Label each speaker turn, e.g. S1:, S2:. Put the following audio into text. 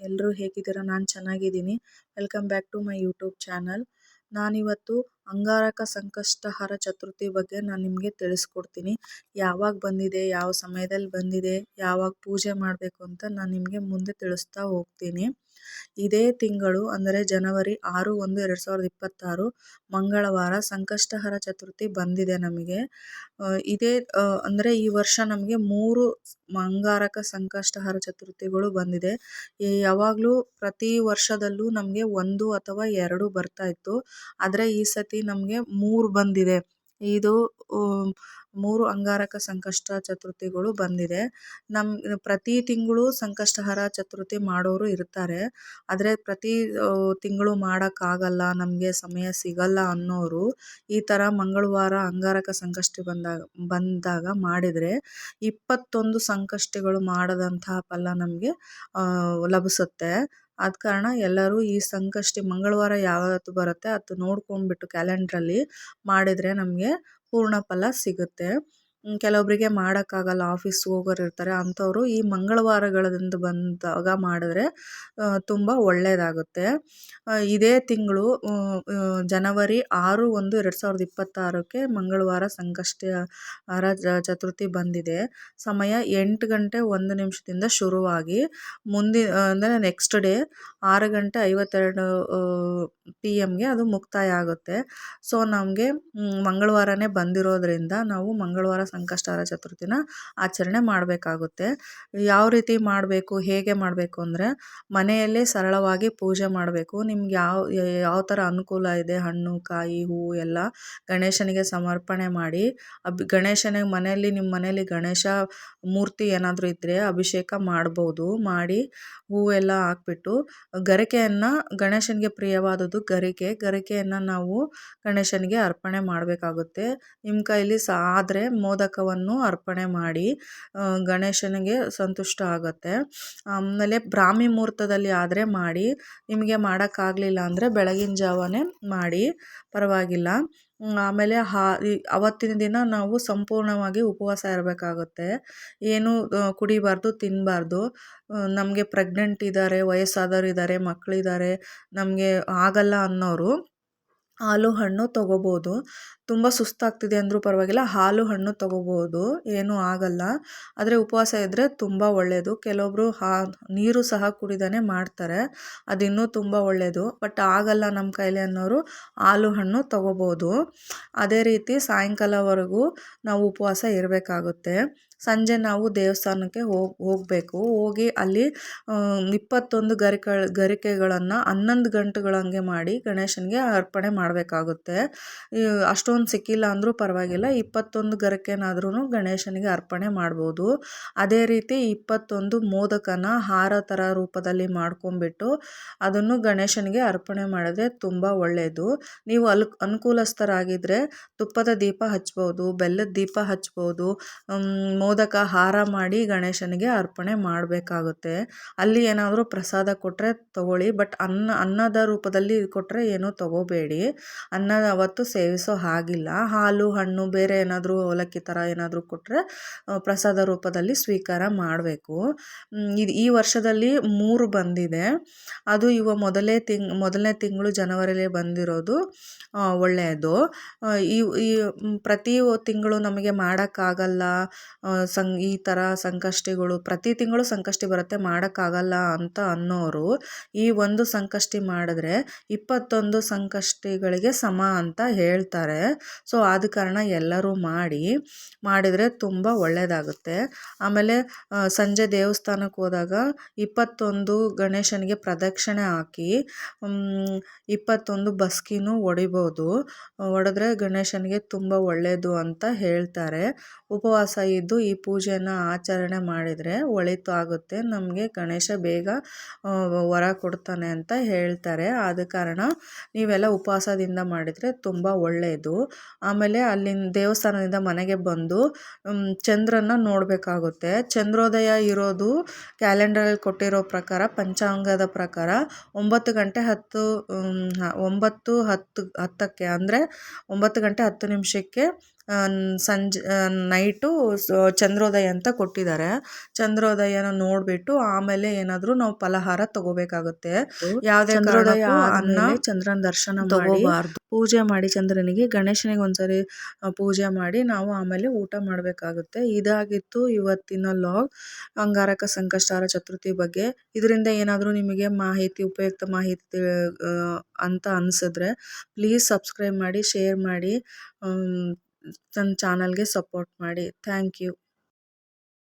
S1: ಎಲ್ಲರೂ ಹೇಗಿದ್ದೀರಾ? ನಾನು ಚೆನ್ನಾಗಿದ್ದೀನಿ. Welcome back to my YouTube channel. ನಾನಿವತ್ತು ಅಂಗಾರಕ ಸಂಕಷ್ಟಹರ ಚತುರ್ಥಿ ಬಗ್ಗೆ ನಾನು ನಿಮಗೆ ತಿಳಿಸ್ಕೊಡ್ತೀನಿ. ಯಾವಾಗ ಬಂದಿದೆ, ಯಾವ ಸಮಯದಲ್ಲಿ ಬಂದಿದೆ, ಯಾವಾಗ ಪೂಜೆ ಮಾಡಬೇಕು ಅಂತ ನಾನು ನಿಮಗೆ ಮುಂದೆ ತಿಳಿಸ್ತಾ ಹೋಗ್ತೀನಿ. ಇದೇ ತಿಂಗಳು ಅಂದರೆ ಜನವರಿ 6/1/2026 ಮಂಗಳವಾರ ಸಂಕಷ್ಟಹರ ಚತುರ್ಥಿ ಬಂದಿದೆ ನಮಗೆ. ಇದೇ ಅಂದರೆ ಈ ವರ್ಷ ನಮಗೆ 3 ಅಂಗಾರಕ ಸಂಕಷ್ಟಹರ ಚತುರ್ಥಿಗಳು ಬಂದಿದೆ. ಯಾವಾಗಲೂ ಪ್ರತಿ ವರ್ಷದಲ್ಲೂ ನಮಗೆ 1 ಅಥವಾ 2 ಬರ್ತಾ ಇತ್ತು. ಆದರೆ ಈ ಸತಿ ನಮಗೆ 3 ಬಂದಿದೆ. ಇದು 3 ಅಂಗಾರಕ ಸಂಕಷ್ಟ ಚತುರ್ಥಿಗಳು ಬಂದಿದೆ. ಪ್ರತಿ ತಿಂಗಳು ಸಂಕಷ್ಟಹರ ಚತುರ್ಥಿ ಮಾಡೋರು ಇರ್ತಾರೆ. ಆದರೆ ಪ್ರತಿ ತಿಂಗಳು ಮಾಡೋಕ್ಕಾಗಲ್ಲ, ನಮಗೆ ಸಮಯ ಸಿಗಲ್ಲ ಅನ್ನೋರು ಈ ಥರ ಮಂಗಳವಾರ ಅಂಗಾರಕ ಸಂಕಷ್ಟಿ ಬಂದಾಗ ಮಾಡಿದರೆ 21 ಸಂಕಷ್ಟಿಗಳು ಮಾಡದಂತಹ ಫಲ ನಮಗೆ ಲಭಿಸುತ್ತೆ. ಆದ ಕಾರಣ ಎಲ್ಲರೂ ಈ ಸಂಕಷ್ಟಿ ಮಂಗಳವಾರ ಯಾವತ್ತು ಬರುತ್ತೆ ಅದು ನೋಡ್ಕೊಂಡ್ಬಿಟ್ಟು ಕ್ಯಾಲೆಂಡ್ರಲ್ಲಿ ಮಾಡಿದರೆ ನಮಗೆ ಪೂರ್ಣ ಫಲ ಸಿಗುತ್ತೆ. ಕೆಲವೊಬ್ಬರಿಗೆ ಮಾಡೋಕ್ಕಾಗಲ್ಲ, ಆಫೀಸ್ಗೆ ಹೋಗೋರು ಇರ್ತಾರೆ, ಅಂಥವರು ಈ ಮಂಗಳವಾರಗಳಿಂದ ಬಂದಾಗ ಮಾಡಿದ್ರೆ ತುಂಬ ಒಳ್ಳೆಯದಾಗುತ್ತೆ. ಇದೇ ತಿಂಗಳು ಜನವರಿ 6/1/2026 ಮಂಗಳವಾರ ಸಂಕಷ್ಟಹರ ಚತುರ್ಥಿ ಬಂದಿದೆ. ಸಮಯ 8:01 ಶುರುವಾಗಿ ಅಂದರೆ ನೆಕ್ಸ್ಟ್ ಡೇ 6:52 PM ಅದು ಮುಕ್ತಾಯ ಆಗುತ್ತೆ. ಸೊ ನಮಗೆ ಮಂಗಳವಾರನೇ ಬಂದಿರೋದ್ರಿಂದ ನಾವು ಮಂಗಳವಾರ ಸಂಕಷ್ಟಹರ ಚತುರ್ಥಿನ ಆಚರಣೆ ಮಾಡಬೇಕಾಗುತ್ತೆ. ಯಾವ ರೀತಿ ಮಾಡಬೇಕು, ಹೇಗೆ ಮಾಡಬೇಕು ಅಂದರೆ ಮನೆಯಲ್ಲೇ ಸರಳವಾಗಿ ಪೂಜೆ ಮಾಡಬೇಕು. ನಿಮ್ಗೆ ಯಾವ ಥರ ಅನುಕೂಲ ಇದೆ, ಹಣ್ಣು ಕಾಯಿ ಹೂವು ಎಲ್ಲ ಗಣೇಶನಿಗೆ ಸಮರ್ಪಣೆ ಮಾಡಿ ಗಣೇಶನಿಗೆ ನಿಮ್ಮ ಮನೆಯಲ್ಲಿ ಗಣೇಶ ಮೂರ್ತಿ ಏನಾದರೂ ಇದ್ದರೆ ಅಭಿಷೇಕ ಮಾಡ್ಬೋದು. ಮಾಡಿ ಹೂವೆಲ್ಲ ಹಾಕ್ಬಿಟ್ಟು ಗಣೇಶನಿಗೆ ಪ್ರಿಯವಾದದ್ದು ಗರಿಕೆಯನ್ನು ನಾವು ಗಣೇಶನಿಗೆ ಅರ್ಪಣೆ ಮಾಡಬೇಕಾಗುತ್ತೆ. ನಿಮ್ಮ ಕೈಲಿ ಆದರೆ ಮೋದಕವನ್ನು ಅರ್ಪಣೆ ಮಾಡಿ ಗಣೇಶನಿಗೆ ಸಂತುಷ್ಟ ಆಗುತ್ತೆ. ಆಮೇಲೆ ಬ್ರಾಹ್ಮಿ ಮುಹೂರ್ತದಲ್ಲಿ ಆದರೆ ಮಾಡಿ, ನಿಮಗೆ ಮಾಡೋಕ್ಕಾಗಲಿಲ್ಲ ಅಂದರೆ ಬೆಳಗಿನ ಜಾವನೇ ಮಾಡಿ, ಪರವಾಗಿಲ್ಲ. ಆಮೇಲೆ ಅವತ್ತಿನ ದಿನ ನಾವು ಸಂಪೂರ್ಣವಾಗಿ ಉಪವಾಸ ಇರಬೇಕಾಗುತ್ತೆ. ಏನು ಕುಡಿಬಾರ್ದು, ತಿನ್ನಬಾರ್ದು. ನಮಗೆ ಪ್ರೆಗ್ನೆಂಟ್ ಇದ್ದಾರೆ, ವಯಸ್ಸಾದವರು ಇದ್ದಾರೆ, ಮಕ್ಕಳಿದ್ದಾರೆ, ನಮಗೆ ಆಗಲ್ಲ ಅನ್ನೋರು ಹಾಲು ಹಣ್ಣು ತೊಗೋಬೋದು. ತುಂಬ ಸುಸ್ತಾಗ್ತಿದೆ ಅಂದರೂ ಪರವಾಗಿಲ್ಲ, ಹಾಲು ಹಣ್ಣು ತೊಗೋಬೋದು, ಏನೂ ಆಗಲ್ಲ. ಆದರೆ ಉಪವಾಸ ಇದ್ದರೆ ತುಂಬ ಒಳ್ಳೆಯದು. ಕೆಲವೊಬ್ಬರು ನೀರು ಸಹ ಕುಡಿದೇ ಮಾಡ್ತಾರೆ, ಅದಿನ್ನೂ ತುಂಬ ಒಳ್ಳೆಯದು. ಬಟ್ ಆಗಲ್ಲ ನಮ್ಮ ಕೈಲಿ ಅನ್ನೋರು ಹಾಲು ಹಣ್ಣು ತೊಗೋಬೋದು. ಅದೇ ರೀತಿ ಸಾಯಂಕಾಲವರೆಗೂ ನಾವು ಉಪವಾಸ ಇರಬೇಕಾಗುತ್ತೆ. ಸಂಜೆ ನಾವು ದೇವಸ್ಥಾನಕ್ಕೆ ಹೋಗಬೇಕು. ಹೋಗಿ ಅಲ್ಲಿ 21 ಗರಿಕೆಗಳನ್ನು 11 ಗಂಟೆಗಳಂಗೆ ಮಾಡಿ ಗಣೇಶನಿಗೆ ಅರ್ಪಣೆ ಮಾಡಬೇಕಾಗುತ್ತೆ. ಅಷ್ಟೊಂದು ಸಿಕ್ಕಿಲ್ಲ ಅಂದರೂ ಪರವಾಗಿಲ್ಲ, 21 ಗರಿಕೆನಾದ್ರೂ ಗಣೇಶನಿಗೆ ಅರ್ಪಣೆ ಮಾಡ್ಬೋದು. ಅದೇ ರೀತಿ 21 ಮೋದಕನ ಹಾರ ಥರ ರೂಪದಲ್ಲಿ ಮಾಡ್ಕೊಂಬಿಟ್ಟು ಅದನ್ನು ಗಣೇಶನಿಗೆ ಅರ್ಪಣೆ ಮಾಡಿದ್ರೆ ತುಂಬ ಒಳ್ಳೆಯದು. ನೀವು ಅನುಕೂಲಸ್ಥರಾಗಿದ್ದರೆ ತುಪ್ಪದ ದೀಪ ಹಚ್ಬೋದು, ಬೆಲ್ಲದ ದೀಪ ಹಚ್ಬೋದು, ಮೋದಕ ಹಾರ ಮಾಡಿ ಗಣೇಶನಿಗೆ ಅರ್ಪಣೆ ಮಾಡಬೇಕಾಗುತ್ತೆ. ಅಲ್ಲಿ ಏನಾದರೂ ಪ್ರಸಾದ ಕೊಟ್ಟರೆ ತಗೊಳ್ಳಿ, ಬಟ್ ಅನ್ನದ ರೂಪದಲ್ಲಿ ಕೊಟ್ಟರೆ ಏನೂ ತಗೋಬೇಡಿ. ಅನ್ನ ಅವತ್ತು ಸೇವಿಸೋ ಹಾಗಿಲ್ಲ. ಹಾಲು ಹಣ್ಣು ಬೇರೆ ಏನಾದರೂ ಅವಲಕ್ಕಿ ಥರ ಏನಾದರೂ ಕೊಟ್ಟರೆ ಪ್ರಸಾದ ರೂಪದಲ್ಲಿ ಸ್ವೀಕಾರ ಮಾಡಬೇಕು. ಈ ವರ್ಷದಲ್ಲಿ 3 ಬಂದಿದೆ. ಅದು ಮೊದಲನೇ ತಿಂಗಳು ಜನವರಿಲೇ ಬಂದಿರೋದು ಒಳ್ಳೆಯದು. ಈ ಪ್ರತಿ ತಿಂಗಳು ನಮಗೆ ಮಾಡೋಕ್ಕಾಗಲ್ಲ, ಈ ಥರ ಸಂಕಷ್ಟಿಗಳು ಪ್ರತಿ ತಿಂಗಳು ಸಂಕಷ್ಟಿ ಬರುತ್ತೆ, ಮಾಡೋಕ್ಕಾಗಲ್ಲ ಅಂತ ಅನ್ನೋರು ಈ ಒಂದು ಸಂಕಷ್ಟಿ ಮಾಡಿದ್ರೆ 21 ಸಂಕಷ್ಟಿಗಳಿಗೆ ಸಮ ಅಂತ ಹೇಳ್ತಾರೆ. ಸೊ ಆದ ಕಾರಣ ಎಲ್ಲರೂ ಮಾಡಿದರೆ ತುಂಬ ಒಳ್ಳೆಯದಾಗುತ್ತೆ. ಆಮೇಲೆ ಸಂಜೆ ದೇವಸ್ಥಾನಕ್ಕೆ ಹೋದಾಗ 21 ಗಣೇಶನಿಗೆ ಪ್ರದಕ್ಷಿಣೆ ಹಾಕಿ 21 ಬಸ್ಕಿನೂ ಹೊಡೆದ್ರೆ ಗಣೇಶನಿಗೆ ತುಂಬ ಒಳ್ಳೆಯದು ಅಂತ ಹೇಳ್ತಾರೆ. ಉಪವಾಸ ಇದ್ದು ಈ ಪೂಜೆನ ಆಚರಣೆ ಮಾಡಿದರೆ ಒಳಿತು ಆಗುತ್ತೆ, ನಮಗೆ ಗಣೇಶ ಬೇಗ ವರ ಕೊಡ್ತಾನೆ ಅಂತ ಹೇಳ್ತಾರೆ. ಆದ ಕಾರಣ ನೀವೆಲ್ಲ ಉಪವಾಸದಿಂದ ಮಾಡಿದರೆ ತುಂಬ ಒಳ್ಳೆಯದು. ಆಮೇಲೆ ಅಲ್ಲಿಂದ ದೇವಸ್ಥಾನದಿಂದ ಮನೆಗೆ ಬಂದು ಚಂದ್ರನ ನೋಡಬೇಕಾಗುತ್ತೆ. ಚಂದ್ರೋದಯ ಇರೋದು ಕ್ಯಾಲೆಂಡರಲ್ಲಿ ಕೊಟ್ಟಿರೋ ಪ್ರಕಾರ, ಪಂಚಾಂಗದ ಪ್ರಕಾರ 9:10 ಅಂದರೆ 9:10 ಸಂಜೆ ನೈಟು ಚಂದ್ರೋದಯ ಅಂತ ಕೊಟ್ಟಿದ್ದಾರೆ. ಚಂದ್ರೋದಯನ ನೋಡಿಬಿಟ್ಟು ಆಮೇಲೆ ಏನಾದರೂ ನಾವು ಫಲಹಾರ ತಗೋಬೇಕಾಗುತ್ತೆ. ಯಾವುದೇ
S2: ಚಂದ್ರೋದಯ
S1: ಕಾರಣಕ್ಕೂ
S2: ಆದ್ಮೇಲೆ ಚಂದ್ರನ ದರ್ಶನ
S1: ತಗೋಬಾರ್ದು.
S2: ಪೂಜೆ ಮಾಡಿ ಚಂದ್ರನಿಗೆ, ಗಣೇಶನಿಗೆ ಒಂದ್ಸರಿ ಪೂಜೆ ಮಾಡಿ ನಾವು ಆಮೇಲೆ ಊಟ ಮಾಡಬೇಕಾಗುತ್ತೆ. ಇದಾಗಿತ್ತು ಇವತ್ತಿನ ಲಾಗ್ ಅಂಗಾರಕ ಸಂಕಷ್ಟಾರ ಚತುರ್ಥಿ ಬಗ್ಗೆ. ಇದರಿಂದ ಏನಾದರೂ ನಿಮಗೆ ಉಪಯುಕ್ತ ಮಾಹಿತಿ ಅಂತ ಅನಿಸಿದ್ರೆ ಪ್ಲೀಸ್ ಸಬ್ಸ್ಕ್ರೈಬ್ ಮಾಡಿ, ಶೇರ್ ಮಾಡಿ, ನನ್ನ ಚಾನಲ್ಗೆ ಸಪೋರ್ಟ್ ಮಾಡಿ. Thank you.